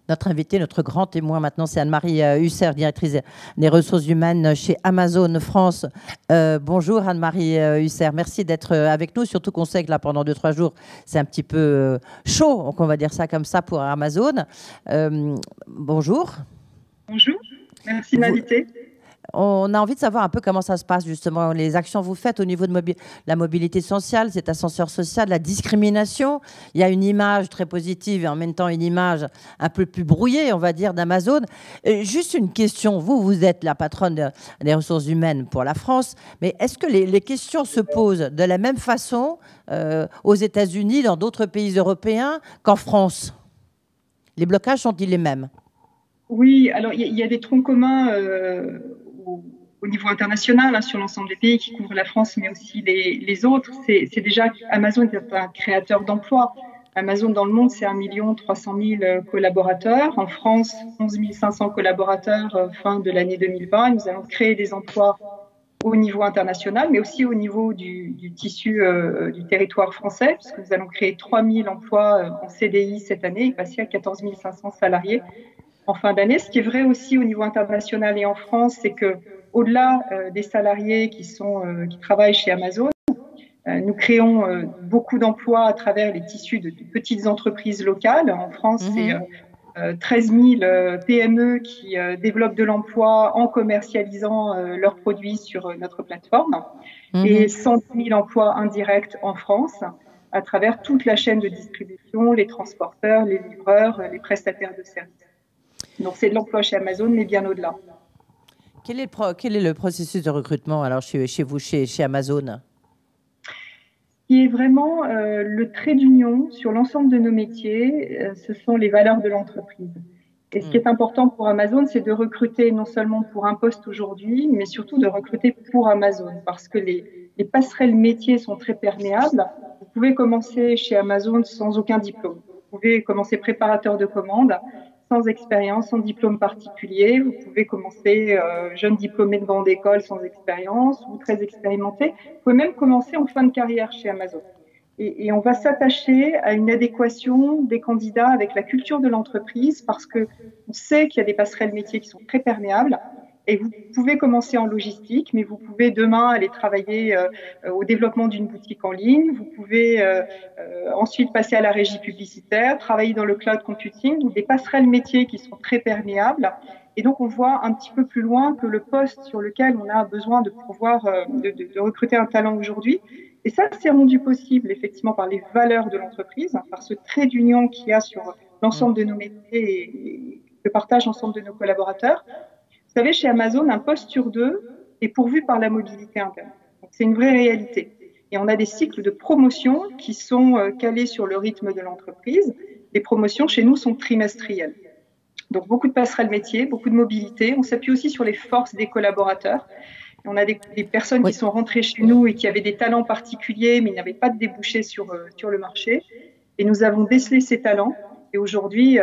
Notre invité, notre grand témoin maintenant, c'est Anne-Marie Husser, directrice des ressources humaines chez Amazon France. Bonjour Anne-Marie Husser, merci d'être avec nous, surtout qu'on sait que là, pendant 2-3 jours, c'est un petit peu chaud, donc on va dire ça comme ça pour Amazon. Bonjour. Bonjour, merci de m'inviter. On a envie de savoir un peu comment ça se passe, justement, les actions que vous faites au niveau de la mobilité sociale, cet ascenseur social, la discrimination. Il y a une image très positive et en même temps une image un peu plus brouillée, on va dire, d'Amazon. Juste une question, vous êtes la patronne des ressources humaines pour la France, mais est-ce que les questions se posent de la même façon aux États-Unis, dans d'autres pays européens qu'en France? Les blocages sont-ils les mêmes? Oui, alors il y a des troncs communs au niveau international, hein, sur l'ensemble des pays qui couvrent la France, mais aussi les autres. C'est déjà Amazon est un créateur d'emplois. Amazon dans le monde, c'est 1 300 000 collaborateurs. En France, 11 500 collaborateurs fin de l'année 2020. Nous allons créer des emplois au niveau international, mais aussi au niveau du tissu du territoire français, puisque nous allons créer 3 000 emplois en CDI cette année et passer à 14 500 salariés en fin d'année. Ce qui est vrai aussi au niveau international et en France, c'est que au-delà des salariés qui travaillent chez Amazon, nous créons beaucoup d'emplois à travers les tissus de petites entreprises locales. En France, c'est 13 000 PME qui développent de l'emploi en commercialisant leurs produits sur notre plateforme et 110 000 emplois indirects en France à travers toute la chaîne de distribution, les transporteurs, les livreurs, les prestataires de services. Donc, c'est de l'emploi chez Amazon, mais bien au-delà. Quel est le processus de recrutement alors chez vous, chez Amazon? Qui est vraiment le trait d'union sur l'ensemble de nos métiers, ce sont les valeurs de l'entreprise. Et ce qui est important pour Amazon, c'est de recruter non seulement pour un poste aujourd'hui, mais surtout de recruter pour Amazon, parce que les passerelles métiers sont très perméables. Vous pouvez commencer chez Amazon sans aucun diplôme. Vous pouvez commencer préparateur de commandes, sans expérience, sans diplôme particulier. Vous pouvez commencer jeune diplômé de grande école sans expérience ou très expérimenté. Vous pouvez même commencer en fin de carrière chez Amazon. Et on va s'attacher à une adéquation des candidats avec la culture de l'entreprise parce qu'on sait qu'il y a des passerelles métiers qui sont très perméables. Et vous pouvez commencer en logistique, mais vous pouvez demain aller travailler au développement d'une boutique en ligne. Vous pouvez ensuite passer à la régie publicitaire, travailler dans le cloud computing, donc des passerelles métiers qui sont très perméables. Et donc, on voit un petit peu plus loin que le poste sur lequel on a besoin de pouvoir de recruter un talent aujourd'hui. Et ça, c'est rendu possible effectivement par les valeurs de l'entreprise, par ce trait d'union qu'il y a sur l'ensemble de nos métiers et le partage ensemble de nos collaborateurs. Vous savez, chez Amazon, un poste sur 2 est pourvu par la mobilité interne. C'est une vraie réalité. Et on a des cycles de promotion qui sont calés sur le rythme de l'entreprise. Les promotions chez nous sont trimestrielles. Donc, beaucoup de passerelles métiers, beaucoup de mobilité. On s'appuie aussi sur les forces des collaborateurs. On a des personnes qui sont rentrées chez nous et qui avaient des talents particuliers, mais n'avaient pas de débouchés sur le marché. Et nous avons décelé ces talents. Et aujourd'hui,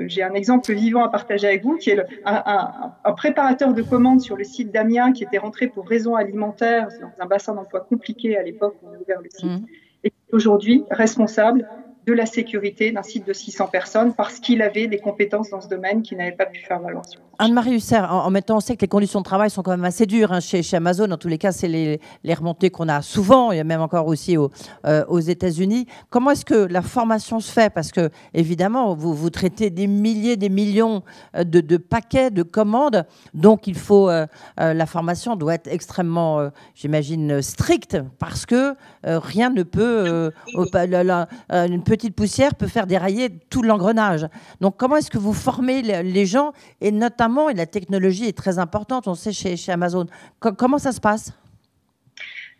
j'ai un exemple vivant à partager avec vous, qui est un préparateur de commandes sur le site d'Amiens qui était rentré pour raisons alimentaires dans un bassin d'emploi compliqué à l'époque où on a ouvert le site, et qui est aujourd'hui responsable de la sécurité d'un site de 600 personnes parce qu'il avait des compétences dans ce domaine qu'il n'avait pas pu faire valoir. Anne-Marie Husser, en même temps, on sait que les conditions de travail sont quand même assez dures chez Amazon. En tous les cas, c'est les remontées qu'on a souvent, et même encore aussi aux États-Unis. Comment est-ce que la formation se fait? Parce que, évidemment, vous traitez des milliers, des millions de paquets, de commandes. Donc, il faut la formation doit être extrêmement, j'imagine, stricte parce que rien ne peut, une petite poussière peut faire dérailler tout l'engrenage. Donc, comment est-ce que vous formez les gens et notamment, et la technologie est très importante, on sait chez Amazon. Comment ça se passe?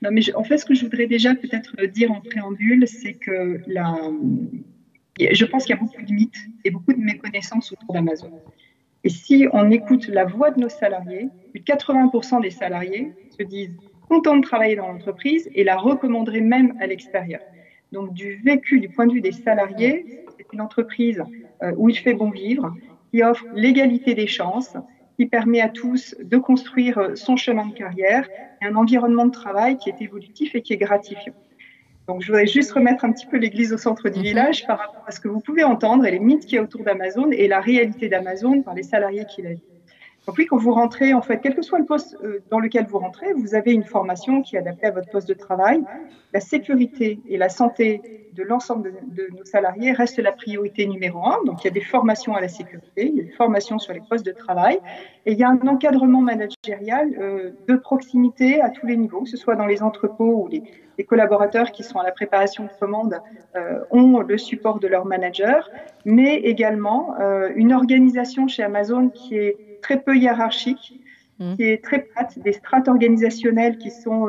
Non, mais en fait, ce que je voudrais déjà peut-être dire en préambule, c'est que je pense qu'il y a beaucoup de mythes et beaucoup de méconnaissances autour d'Amazon. Et si on écoute la voix de nos salariés, plus de 80% des salariés se disent contents de travailler dans l'entreprise et la recommanderaient même à l'extérieur. Donc, du point de vue des salariés, c'est une entreprise où il fait bon vivre, qui offre l'égalité des chances, qui permet à tous de construire son chemin de carrière et un environnement de travail qui est évolutif et qui est gratifiant. Donc, je voudrais juste remettre un petit peu l'église au centre du village par rapport à ce que vous pouvez entendre et les mythes qu'il y a autour d'Amazon et la réalité d'Amazon par les salariés qui la vivent. Donc oui, quand vous rentrez, en fait, quel que soit le poste dans lequel vous rentrez, vous avez une formation qui est adaptée à votre poste de travail. La sécurité et la santé de l'ensemble de nos salariés reste la priorité numéro un. Donc il y a des formations à la sécurité, il y a des formations sur les postes de travail et il y a un encadrement managérial de proximité à tous les niveaux, que ce soit dans les entrepôts où les collaborateurs qui sont à la préparation de commandes ont le support de leur manager, mais également une organisation chez Amazon qui est très peu hiérarchique, qui est très plate, des strates organisationnelles qui sont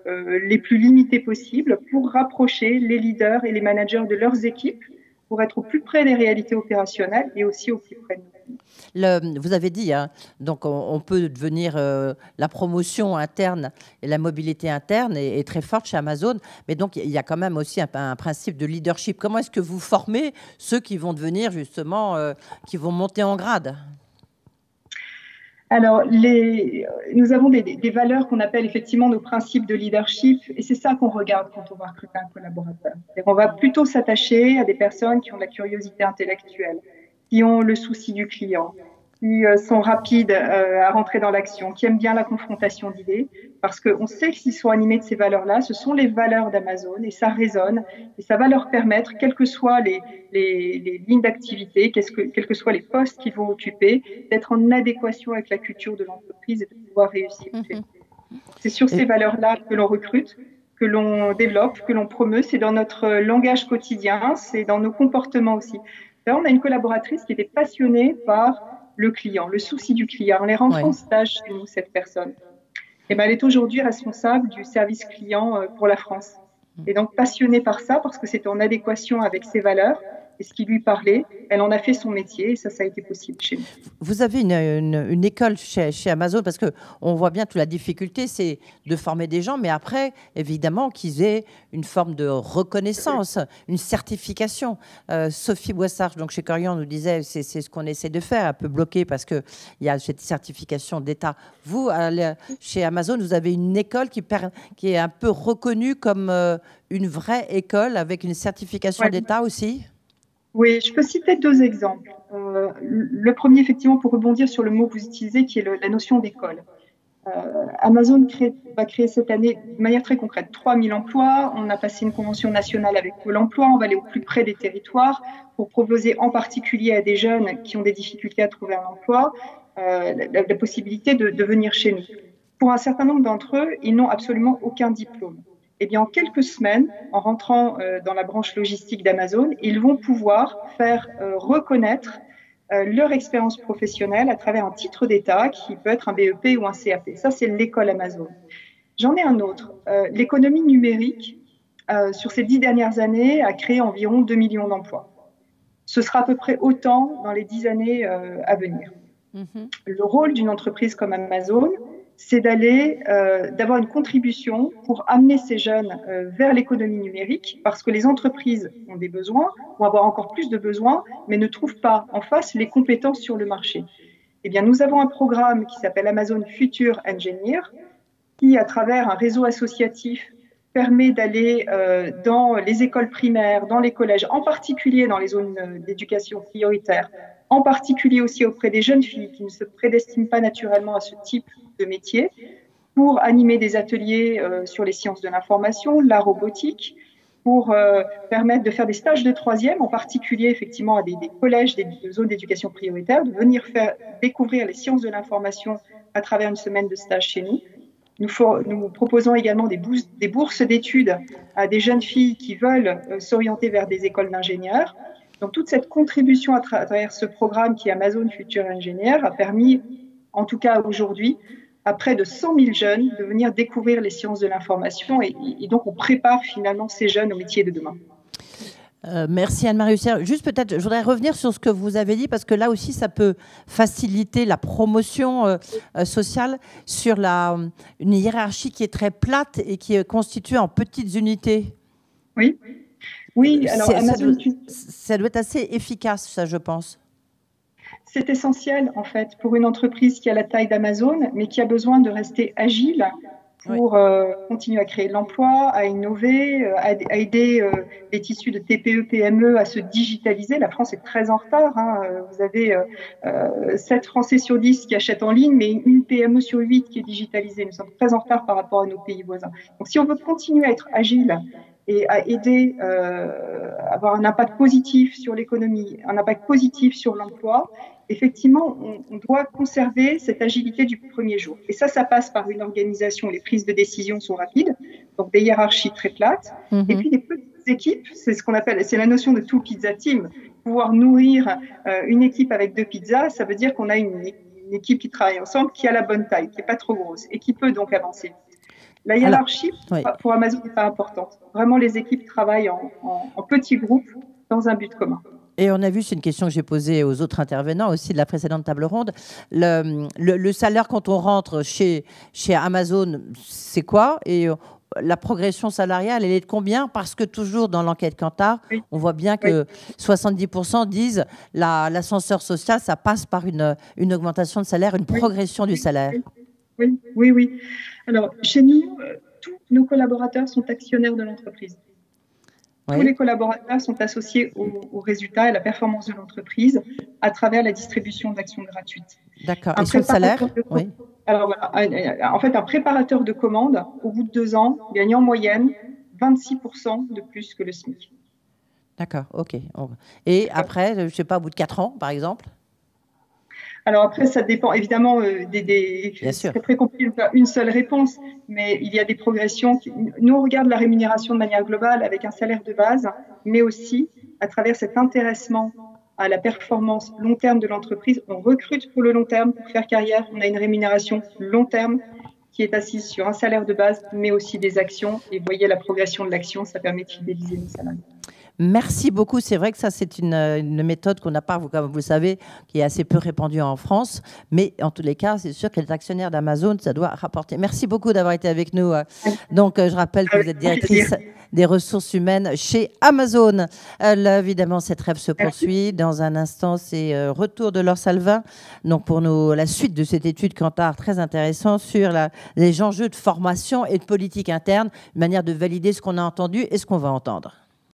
les plus limitées possibles pour rapprocher les leaders et les managers de leurs équipes pour être au plus près des réalités opérationnelles et aussi au plus près de nous. Vous avez dit, hein, donc on peut devenir la promotion interne et la mobilité interne est très forte chez Amazon, mais donc il y a quand même aussi un principe de leadership. Comment est-ce que vous formez ceux qui vont devenir justement, qui vont monter en grade ? Alors, nous avons des valeurs qu'on appelle effectivement nos principes de leadership et c'est ça qu'on regarde quand on va recruter un collaborateur. On va plutôt s'attacher à des personnes qui ont de la curiosité intellectuelle, qui ont le souci du client, qui sont rapides à rentrer dans l'action, qui aiment bien la confrontation d'idées, parce qu'on sait que s'ils sont animés de ces valeurs-là, ce sont les valeurs d'Amazon et ça résonne et ça va leur permettre, quelles que soient les lignes d'activité, quels que soient les postes qu'ils vont occuper, d'être en adéquation avec la culture de l'entreprise et de pouvoir réussir. C'est sur ces valeurs-là que l'on recrute, que l'on développe, que l'on promeut. C'est dans notre langage quotidien, c'est dans nos comportements aussi. Là, on a une collaboratrice qui était passionnée par le client, le souci du client. On les rentre en stage chez nous, cette personne. Et ben, elle est aujourd'hui responsable du service client pour la France. Et donc passionnée par ça, parce que c'est en adéquation avec ses valeurs et ce qui lui parlait. Elle en a fait son métier et ça a été possible chez nous. Vous avez une école chez Amazon parce qu'on voit bien toute la difficulté, c'est de former des gens, mais après, évidemment, qu'ils aient une forme de reconnaissance, une certification. Sophie Boissard, donc chez Corian, nous disait c'est ce qu'on essaie de faire, un peu bloqué parce qu'il y a cette certification d'État. Vous, chez Amazon, vous avez une école qui est un peu reconnue comme une vraie école avec une certification d'État aussi ? Oui, je peux citer deux exemples. Le premier, effectivement, pour rebondir sur le mot que vous utilisez, qui est la notion d'école. Amazon va créer cette année de manière très concrète 3000 emplois. On a passé une convention nationale avec Pôle emploi. On va aller au plus près des territoires pour proposer en particulier à des jeunes qui ont des difficultés à trouver un emploi la possibilité de venir chez nous. Pour un certain nombre d'entre eux, ils n'ont absolument aucun diplôme. Eh bien, en quelques semaines, en rentrant dans la branche logistique d'Amazon, ils vont pouvoir faire reconnaître leur expérience professionnelle à travers un titre d'État qui peut être un BEP ou un CAP. Ça, c'est l'école Amazon. J'en ai un autre. L'économie numérique, sur ces 10 dernières années, a créé environ 2 millions d'emplois. Ce sera à peu près autant dans les 10 années à venir. Le rôle d'une entreprise comme Amazon, c'est d'avoir une contribution pour amener ces jeunes vers l'économie numérique parce que les entreprises ont des besoins, vont avoir encore plus de besoins, mais ne trouvent pas en face les compétences sur le marché. Eh bien, nous avons un programme qui s'appelle Amazon Future Engineer qui, à travers un réseau associatif, permet d'aller dans les écoles primaires, dans les collèges, en particulier dans les zones d'éducation prioritaire, en particulier aussi auprès des jeunes filles qui ne se prédestinent pas naturellement à ce type de métier, pour animer des ateliers sur les sciences de l'information, la robotique, pour permettre de faire des stages de troisième, en particulier effectivement à des collèges, des zones d'éducation prioritaire, de venir faire découvrir les sciences de l'information à travers une semaine de stage chez nous. Nous proposons également des bourses d'études à des jeunes filles qui veulent s'orienter vers des écoles d'ingénieurs. Donc, toute cette contribution à travers ce programme qui est Amazon Future Engineer a permis, en tout cas aujourd'hui, à près de 100 000 jeunes de venir découvrir les sciences de l'information et donc on prépare finalement ces jeunes au métier de demain. Merci Anne-Marie Hussière. Juste peut-être, je voudrais revenir sur ce que vous avez dit parce que là aussi, ça peut faciliter la promotion sociale sur une hiérarchie qui est très plate et qui est constituée en petites unités. Oui. Oui, alors ça doit être assez efficace, ça, je pense. C'est essentiel, en fait, pour une entreprise qui a la taille d'Amazon, mais qui a besoin de rester agile pour continuer à créer de l'emploi, à innover, à aider les tissus de TPE, PME à se digitaliser. La France est très en retard. Hein. Vous avez 7 Français sur 10 qui achètent en ligne, mais une PME sur 8 qui est digitalisée. Nous sommes très en retard par rapport à nos pays voisins. Donc, si on veut continuer à être agile et à aider, avoir un impact positif sur l'économie, un impact positif sur l'emploi, effectivement, on doit conserver cette agilité du premier jour. Et ça passe par une organisation où les prises de décision sont rapides, donc des hiérarchies très plates, et puis des petites équipes, c'est ce qu'on appelle, c'est la notion de two pizza team. Pouvoir nourrir une équipe avec 2 pizzas, ça veut dire qu'on a une équipe qui travaille ensemble, qui a la bonne taille, qui n'est pas trop grosse, et qui peut donc avancer. La hiérarchie, pour Amazon, n'est pas importante. Vraiment, les équipes travaillent en petits groupes dans un but commun. Et on a vu, c'est une question que j'ai posée aux autres intervenants aussi de la précédente table ronde, le salaire quand on rentre chez Amazon, c'est quoi? Et la progression salariale, elle est de combien? Parce que toujours dans l'enquête Kantar, on voit bien que 70% disent l'ascenseur social, ça passe par une augmentation de salaire, une progression du salaire. Oui. Alors, chez nous, tous nos collaborateurs sont actionnaires de l'entreprise. Tous les collaborateurs sont associés aux résultats et à la performance de l'entreprise à travers la distribution d'actions gratuites. D'accord. Et sur le salaire? Alors, voilà. En fait, un préparateur de commande, au bout de 2 ans, gagne en moyenne 26% de plus que le SMIC. D'accord, ok. Et après, je ne sais pas, au bout de 4 ans, par exemple? Alors après, ça dépend évidemment c'est très compliqué de faire une seule réponse, mais il y a des progressions. Nous, on regarde la rémunération de manière globale avec un salaire de base, mais aussi à travers cet intéressement à la performance long terme de l'entreprise. On recrute pour le long terme, pour faire carrière. On a une rémunération long terme qui est assise sur un salaire de base, mais aussi des actions. Et vous voyez la progression de l'action, ça permet de fidéliser les salariés. Merci beaucoup. C'est vrai que ça, c'est une méthode qu'on n'a pas, comme vous le savez, qui est assez peu répandue en France. Mais en tous les cas, c'est sûr que les actionnaires d'Amazon, ça doit rapporter. Merci beaucoup d'avoir été avec nous. Donc, je rappelle que vous êtes directrice des ressources humaines chez Amazon. Là, évidemment, cette rêve se poursuit. Dans un instant, c'est retour de Laure Salvin. Donc, pour nous, la suite de cette étude Kantar, très intéressante, sur les enjeux de formation et de politique interne, une manière de valider ce qu'on a entendu et ce qu'on va entendre.